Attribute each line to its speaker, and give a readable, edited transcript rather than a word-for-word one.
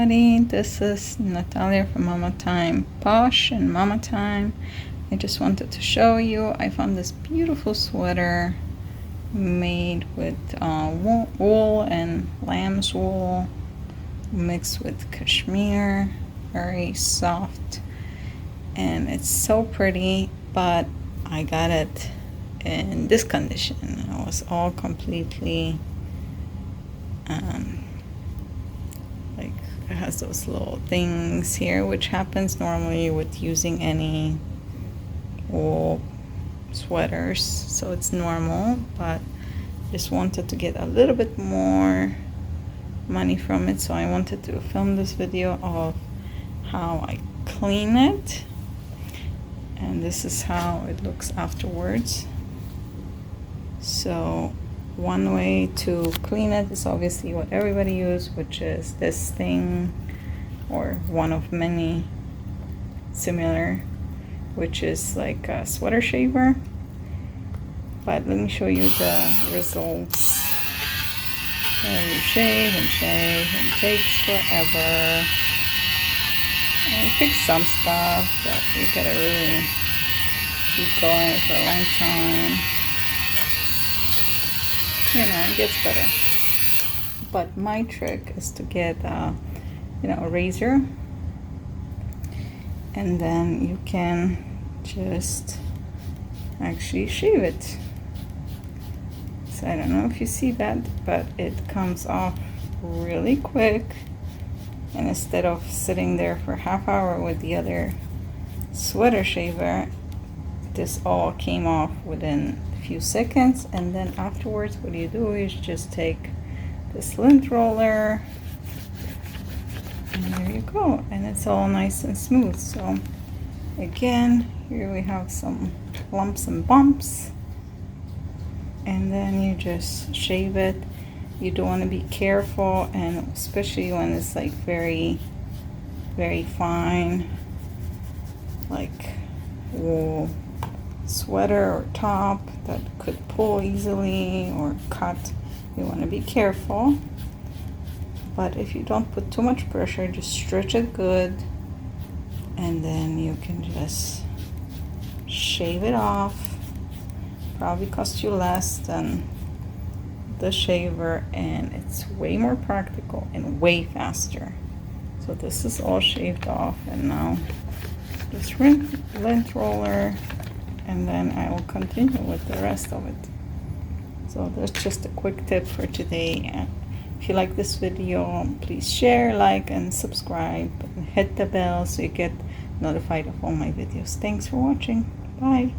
Speaker 1: everybody, this is Natalia from Mamatime Posh and Mamatime. I just wanted to show you, I found this beautiful sweater made with wool and lamb's wool mixed with cashmere, very soft, and it's so pretty, but I got it in this condition. It was all completely like it has those little things here, which happens normally with using any wool sweaters, so it's normal, but just wanted to get a little bit more money from it, so I wanted to film this video of how I clean it, and this is how it looks afterwards. So one way to clean it is obviously what everybody uses, which is this thing, or one of many similar, which is like a sweater shaver. But let me show you the results. You shave and shave, and it takes forever. And you fix some stuff, but you gotta really keep going for a long time. You know, it gets better. But my trick is to get a razor, and then you can just actually shave it. So I don't know if you see that, but it comes off really quick, and instead of sitting there for half hour with the other sweater shaver, this all came off within few seconds. And then afterwards, what you do is just take this lint roller, and there you go, and it's all nice and smooth. So again, here we have some lumps and bumps, and then you just shave it. You do want to be careful, and especially when it's like very fine, like wool sweater or top that could pull easily or cut. You want to be careful, but if you don't put too much pressure, just stretch it good, and then you can just shave it off. Probably cost you less than the shaver, and it's way more practical and way faster. So this is all shaved off, and now this lint roller, and then I will continue with the rest of it. So that's just a quick tip for today. And if you like this video, please share, like, and subscribe, and hit the bell so you get notified of all my videos. Thanks for watching. Bye.